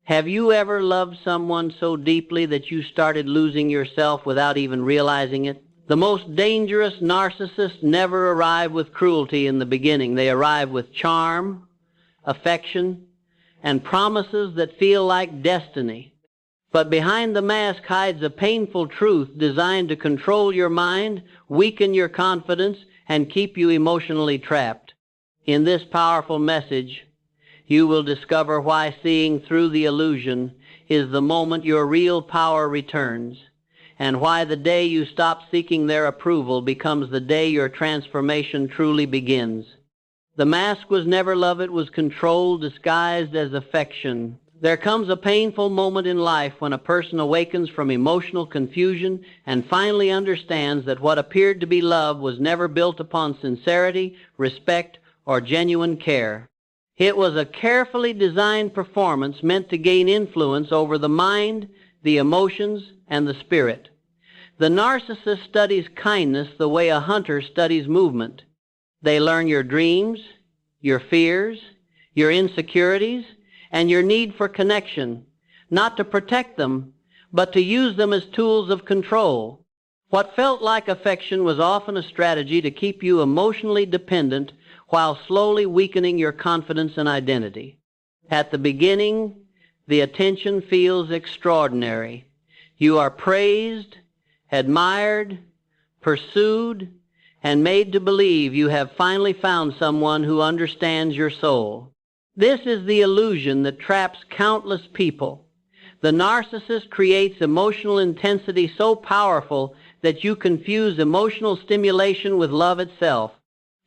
Have you ever loved someone so deeply that you started losing yourself without even realizing it? The most dangerous narcissists never arrive with cruelty in the beginning. They arrive with charm, affection, and promises that feel like destiny. But behind the mask hides a painful truth designed to control your mind, weaken your confidence, and keep you emotionally trapped. In this powerful message, you will discover why seeing through the illusion is the moment your real power returns, and why the day you stop seeking their approval becomes the day your transformation truly begins. The mask was never love, it was control disguised as affection. There comes a painful moment in life when a person awakens from emotional confusion and finally understands that what appeared to be love was never built upon sincerity, respect, or genuine care. It was a carefully designed performance meant to gain influence over the mind, the emotions, and the spirit. The narcissist studies kindness the way a hunter studies movement. They learn your dreams, your fears, your insecurities, and your need for connection, not to protect them, but to use them as tools of control. What felt like affection was often a strategy to keep you emotionally dependent while slowly weakening your confidence and identity. At the beginning, the attention feels extraordinary. You are praised, admired, pursued, and made to believe you have finally found someone who understands your soul. This is the illusion that traps countless people. The narcissist creates emotional intensity so powerful that you confuse emotional stimulation with love itself.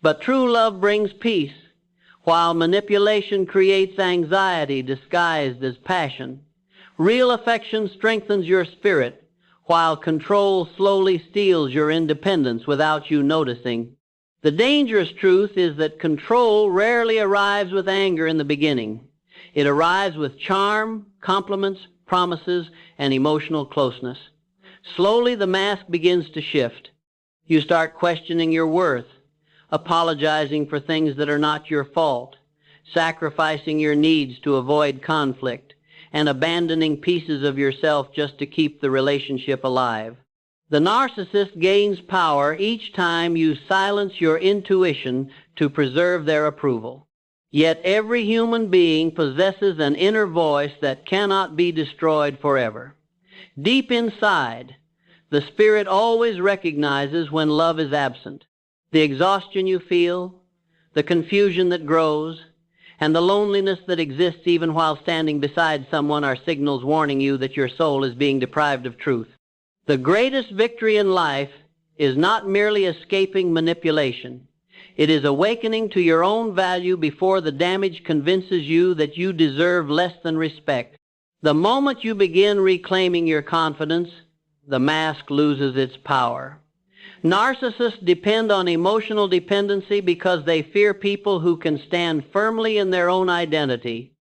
But true love brings peace, while manipulation creates anxiety disguised as passion. Real affection strengthens your spirit, while control slowly steals your independence without you noticing. The dangerous truth is that control rarely arrives with anger in the beginning. It arrives with charm, compliments, promises, and emotional closeness. Slowly the mask begins to shift. You start questioning your worth, apologizing for things that are not your fault, sacrificing your needs to avoid conflict, and abandoning pieces of yourself just to keep the relationship alive. The narcissist gains power each time you silence your intuition to preserve their approval. Yet every human being possesses an inner voice that cannot be destroyed forever. Deep inside, the spirit always recognizes when love is absent. The exhaustion you feel, the confusion that grows, and the loneliness that exists even while standing beside someone are signals warning you that your soul is being deprived of truth. The greatest victory in life is not merely escaping manipulation. It is awakening to your own value before the damage convinces you that you deserve less than respect. The moment you begin reclaiming your confidence, the mask loses its power. Narcissists depend on emotional dependency because they fear people who can stand firmly in their own identity.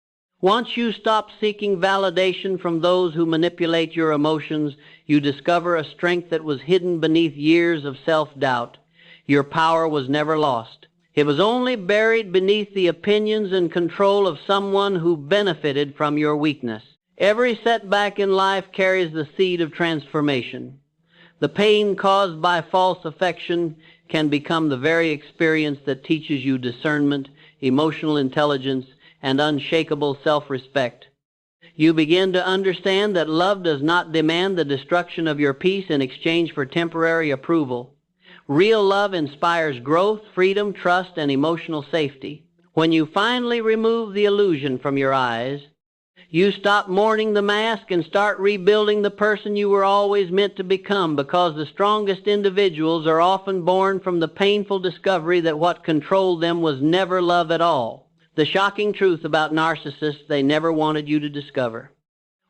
Once you stop seeking validation from those who manipulate your emotions, you discover a strength that was hidden beneath years of self-doubt. Your power was never lost. It was only buried beneath the opinions and control of someone who benefited from your weakness. Every setback in life carries the seed of transformation. The pain caused by false affection can become the very experience that teaches you discernment, emotional intelligence, and unshakable self-respect. You begin to understand that love does not demand the destruction of your peace in exchange for temporary approval. Real love inspires growth, freedom, trust, and emotional safety. When you finally remove the illusion from your eyes, you stop mourning the mask and start rebuilding the person you were always meant to become, because the strongest individuals are often born from the painful discovery that what controlled them was never love at all. The shocking truth about narcissists they never wanted you to discover.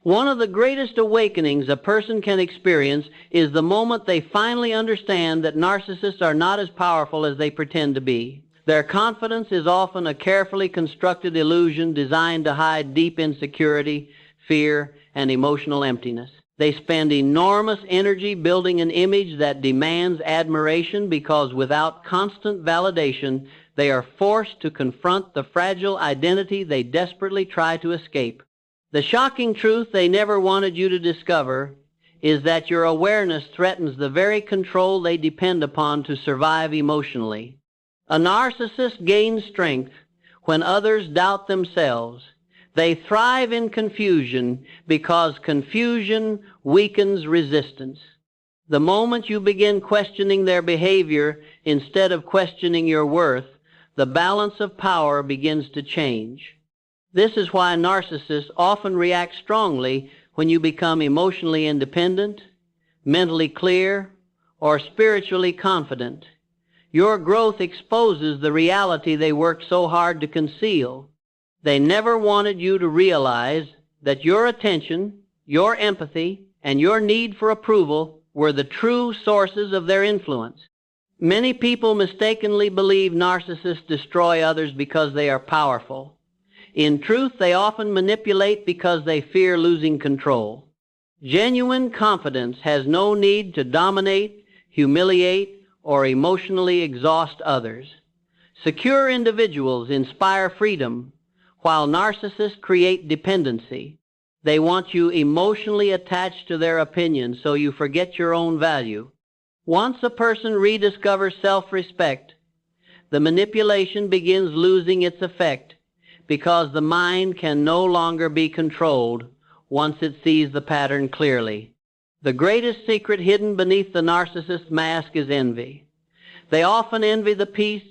One of the greatest awakenings a person can experience is the moment they finally understand that narcissists are not as powerful as they pretend to be. Their confidence is often a carefully constructed illusion designed to hide deep insecurity, fear, and emotional emptiness. They spend enormous energy building an image that demands admiration because without constant validation, they are forced to confront the fragile identity they desperately try to escape. The shocking truth they never wanted you to discover is that your awareness threatens the very control they depend upon to survive emotionally. A narcissist gains strength when others doubt themselves. They thrive in confusion because confusion weakens resistance. The moment you begin questioning their behavior instead of questioning your worth, the balance of power begins to change. This is why narcissists often react strongly when you become emotionally independent, mentally clear, or spiritually confident. Your growth exposes the reality they worked so hard to conceal. They never wanted you to realize that your attention, your empathy, and your need for approval were the true sources of their influence. Many people mistakenly believe narcissists destroy others because they are powerful. In truth, they often manipulate because they fear losing control. Genuine confidence has no need to dominate, humiliate, or emotionally exhaust others. Secure individuals inspire freedom, while narcissists create dependency. They want you emotionally attached to their opinions so you forget your own value. Once a person rediscovers self-respect, the manipulation begins losing its effect because the mind can no longer be controlled once it sees the pattern clearly. The greatest secret hidden beneath the narcissist's mask is envy. They often envy the peace,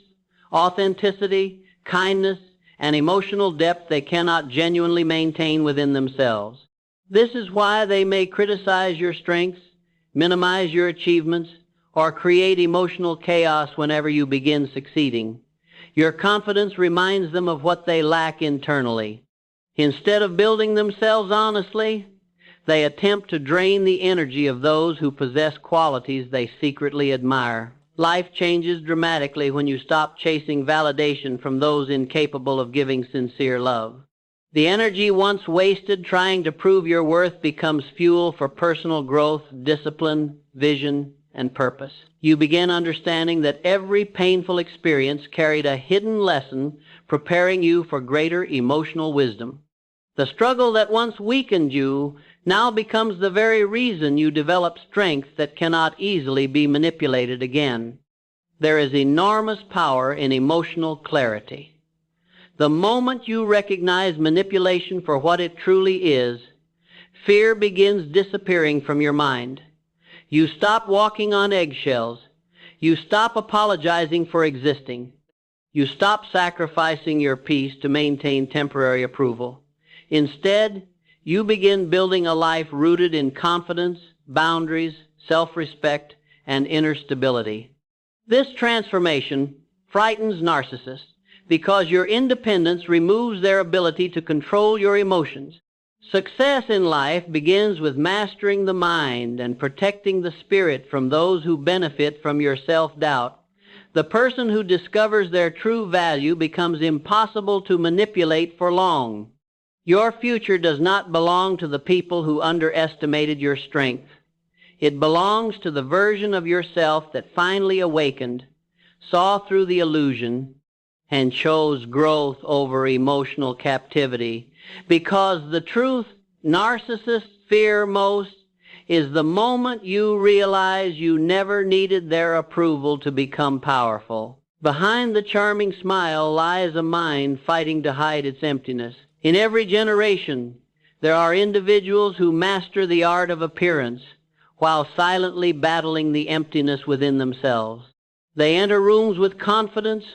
authenticity, kindness, and emotional depth they cannot genuinely maintain within themselves. This is why they may criticize your strengths, minimize your achievements, or create emotional chaos whenever you begin succeeding. Your confidence reminds them of what they lack internally. Instead of building themselves honestly, they attempt to drain the energy of those who possess qualities they secretly admire. Life changes dramatically when you stop chasing validation from those incapable of giving sincere love. The energy once wasted trying to prove your worth becomes fuel for personal growth, discipline, vision, and purpose. You begin understanding that every painful experience carried a hidden lesson preparing you for greater emotional wisdom. The struggle that once weakened you now becomes the very reason you develop strength that cannot easily be manipulated again. There is enormous power in emotional clarity. The moment you recognize manipulation for what it truly is, fear begins disappearing from your mind. You stop walking on eggshells. You stop apologizing for existing. You stop sacrificing your peace to maintain temporary approval. Instead, you begin building a life rooted in confidence, boundaries, self-respect, and inner stability. This transformation frightens narcissists because your independence removes their ability to control your emotions. Success in life begins with mastering the mind and protecting the spirit from those who benefit from your self-doubt. The person who discovers their true value becomes impossible to manipulate for long. Your future does not belong to the people who underestimated your strength. It belongs to the version of yourself that finally awakened, saw through the illusion, and chose growth over emotional captivity. Because the truth narcissists fear most is the moment you realize you never needed their approval to become powerful. Behind the charming smile lies a mind fighting to hide its emptiness. In every generation, there are individuals who master the art of appearance while silently battling the emptiness within themselves. They enter rooms with confidence,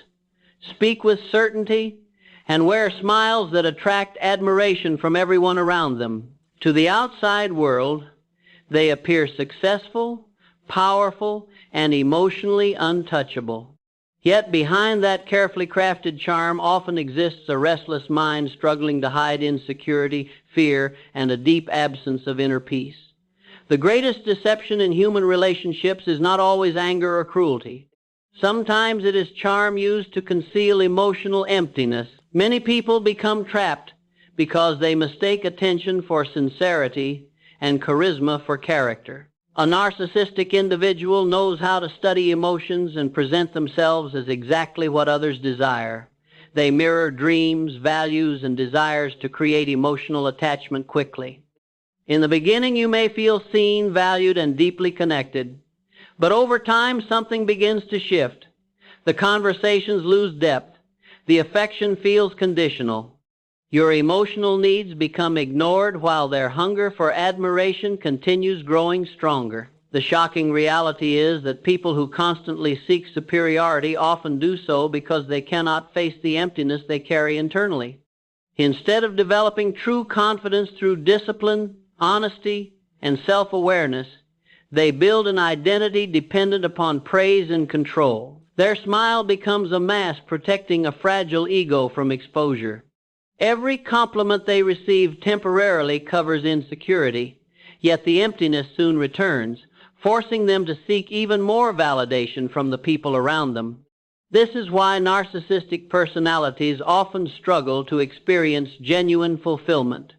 speak with certainty, and wear smiles that attract admiration from everyone around them. To the outside world, they appear successful, powerful, and emotionally untouchable. Yet behind that carefully crafted charm often exists a restless mind struggling to hide insecurity, fear, and a deep absence of inner peace. The greatest deception in human relationships is not always anger or cruelty. Sometimes it is charm used to conceal emotional emptiness. Many people become trapped because they mistake attention for sincerity and charisma for character. A narcissistic individual knows how to study emotions and present themselves as exactly what others desire. They mirror dreams, values, and desires to create emotional attachment quickly. In the beginning, you may feel seen, valued, and deeply connected. But over time, something begins to shift. The conversations lose depth. The affection feels conditional. Your emotional needs become ignored while their hunger for admiration continues growing stronger. The shocking reality is that people who constantly seek superiority often do so because they cannot face the emptiness they carry internally. Instead of developing true confidence through discipline, honesty, and self-awareness, they build an identity dependent upon praise and control. Their smile becomes a mask protecting a fragile ego from exposure. Every compliment they receive temporarily covers insecurity, yet the emptiness soon returns, forcing them to seek even more validation from the people around them. This is why narcissistic personalities often struggle to experience genuine fulfillment.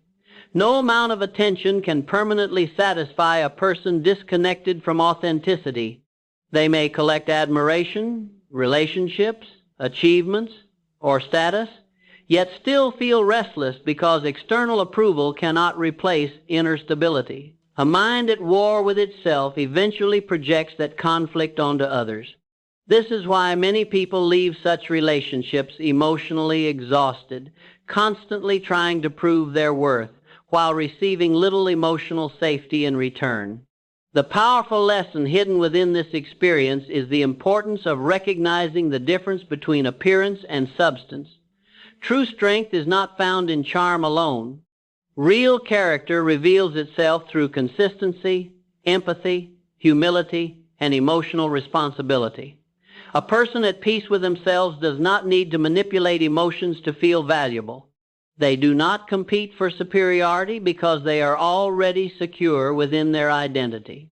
No amount of attention can permanently satisfy a person disconnected from authenticity. They may collect admiration, relationships, achievements, or status, yet still feel restless because external approval cannot replace inner stability. A mind at war with itself eventually projects that conflict onto others. This is why many people leave such relationships emotionally exhausted, constantly trying to prove their worth, while receiving little emotional safety in return. The powerful lesson hidden within this experience is the importance of recognizing the difference between appearance and substance. True strength is not found in charm alone. Real character reveals itself through consistency, empathy, humility, and emotional responsibility. A person at peace with themselves does not need to manipulate emotions to feel valuable. They do not compete for superiority because they are already secure within their identity.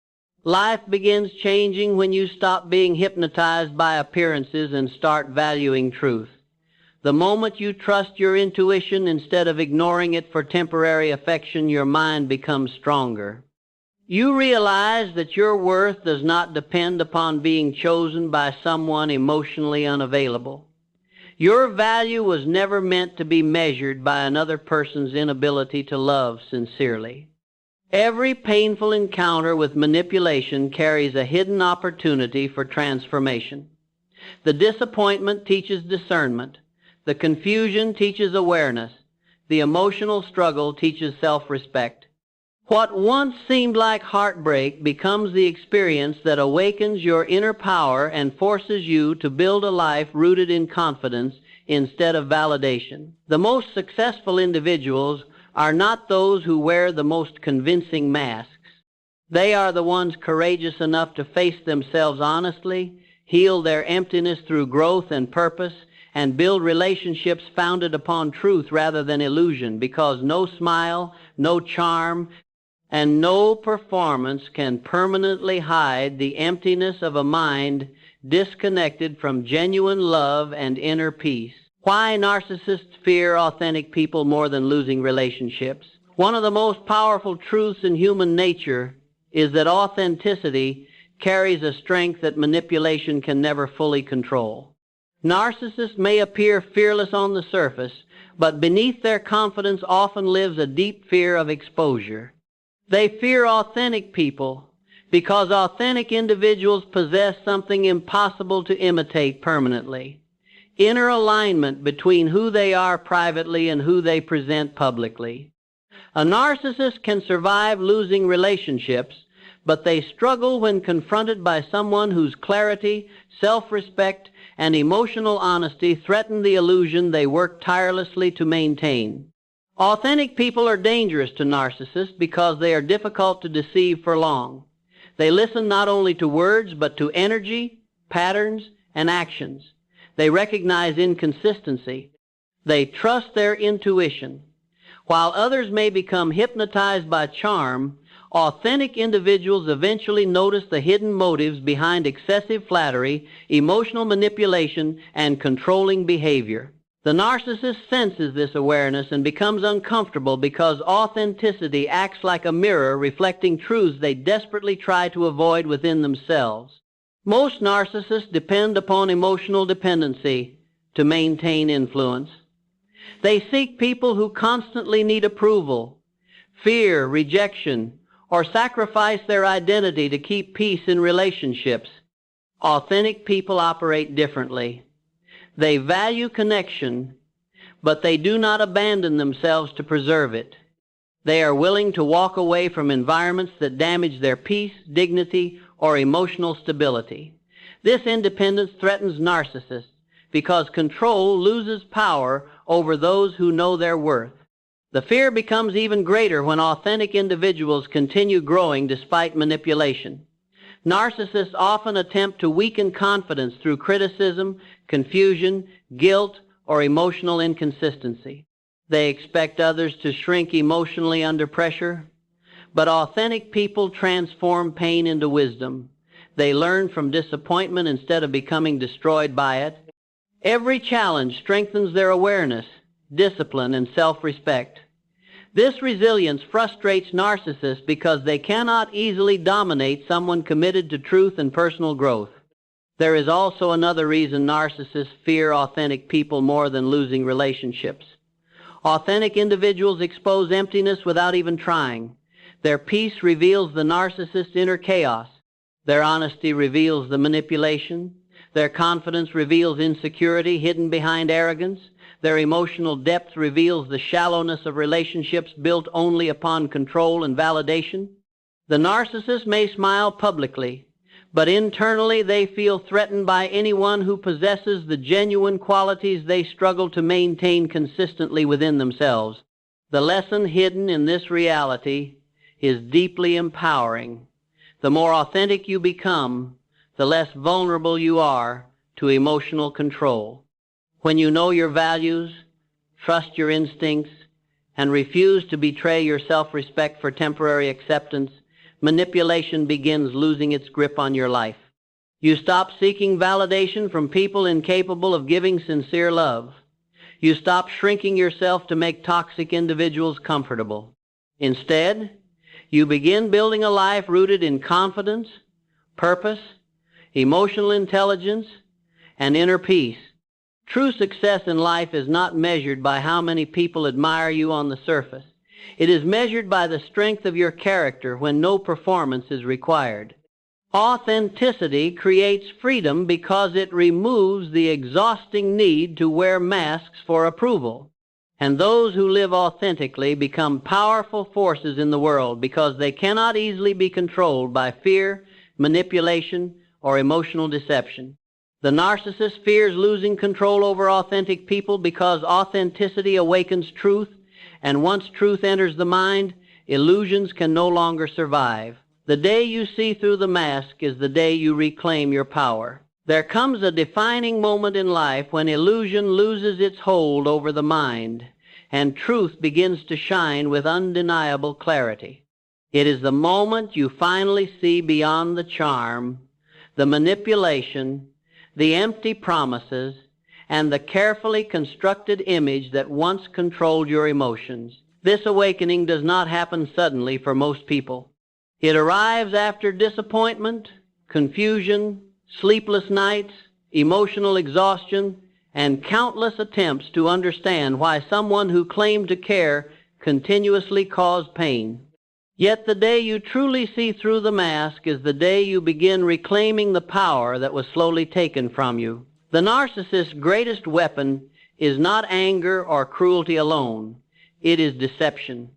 Life begins changing when you stop being hypnotized by appearances and start valuing truth. The moment you trust your intuition instead of ignoring it for temporary affection, your mind becomes stronger. You realize that your worth does not depend upon being chosen by someone emotionally unavailable. Your value was never meant to be measured by another person's inability to love sincerely. Every painful encounter with manipulation carries a hidden opportunity for transformation. The disappointment teaches discernment. The confusion teaches awareness. The emotional struggle teaches self-respect. What once seemed like heartbreak becomes the experience that awakens your inner power and forces you to build a life rooted in confidence instead of validation. The most successful individuals are not those who wear the most convincing masks. They are the ones courageous enough to face themselves honestly, heal their emptiness through growth and purpose, and build relationships founded upon truth rather than illusion, because no smile, no charm, and no performance can permanently hide the emptiness of a mind disconnected from genuine love and inner peace. Why narcissists fear authentic people more than losing relationships? One of the most powerful truths in human nature is that authenticity carries a strength that manipulation can never fully control. Narcissists may appear fearless on the surface, but beneath their confidence often lives a deep fear of exposure. They fear authentic people because authentic individuals possess something impossible to imitate permanently: inner alignment between who they are privately and who they present publicly. A narcissist can survive losing relationships, but they struggle when confronted by someone whose clarity, self-respect, and emotional honesty threaten the illusion they work tirelessly to maintain. Authentic people are dangerous to narcissists because they are difficult to deceive for long. They listen not only to words, but to energy, patterns, and actions. They recognize inconsistency. They trust their intuition. While others may become hypnotized by charm, authentic individuals eventually notice the hidden motives behind excessive flattery, emotional manipulation, and controlling behavior. The narcissist senses this awareness and becomes uncomfortable because authenticity acts like a mirror reflecting truths they desperately try to avoid within themselves. Most narcissists depend upon emotional dependency. to maintain influence. They seek people who constantly need approval, fear rejection, or sacrifice their identity to keep peace in relationships. Authentic people operate differently. They value connection, but they do not abandon themselves to preserve it. They are willing to walk away from environments that damage their peace, dignity, or emotional stability. This independence threatens narcissists because control loses power over those who know their worth. The fear becomes even greater when authentic individuals continue growing despite manipulation. Narcissists often attempt to weaken confidence through criticism, confusion, guilt, or emotional inconsistency. They expect others to shrink emotionally under pressure, but authentic people transform pain into wisdom. They learn from disappointment instead of becoming destroyed by it. Every challenge strengthens their awareness, discipline, and self-respect. This resilience frustrates narcissists because they cannot easily dominate someone committed to truth and personal growth. There is also another reason narcissists fear authentic people more than losing relationships. Authentic individuals expose emptiness without even trying. Their peace reveals the narcissist's inner chaos. Their honesty reveals the manipulation. Their confidence reveals insecurity hidden behind arrogance. Their emotional depth reveals the shallowness of relationships built only upon control and validation. The narcissist may smile publicly, but internally they feel threatened by anyone who possesses the genuine qualities they struggle to maintain consistently within themselves. The lesson hidden in this reality is deeply empowering. The more authentic you become, the less vulnerable you are to emotional control. When you know your values, trust your instincts, and refuse to betray your self-respect for temporary acceptance, manipulation begins losing its grip on your life. You stop seeking validation from people incapable of giving sincere love. You stop shrinking yourself to make toxic individuals comfortable. Instead, you begin building a life rooted in confidence, purpose, emotional intelligence, and inner peace. True success in life is not measured by how many people admire you on the surface. It is measured by the strength of your character when no performance is required. Authenticity creates freedom because it removes the exhausting need to wear masks for approval. And those who live authentically become powerful forces in the world because they cannot easily be controlled by fear, manipulation, or emotional deception. The narcissist fears losing control over authentic people because authenticity awakens truth, and once truth enters the mind, illusions can no longer survive. The day you see through the mask is the day you reclaim your power. There comes a defining moment in life when illusion loses its hold over the mind, and truth begins to shine with undeniable clarity. It is the moment you finally see beyond the charm, the manipulation, the empty promises, and the carefully constructed image that once controlled your emotions. This awakening does not happen suddenly for most people. It arrives after disappointment, confusion, sleepless nights, emotional exhaustion, and countless attempts to understand why someone who claimed to care continuously caused pain. Yet the day you truly see through the mask is the day you begin reclaiming the power that was slowly taken from you. The narcissist's greatest weapon is not anger or cruelty alone. It is deception.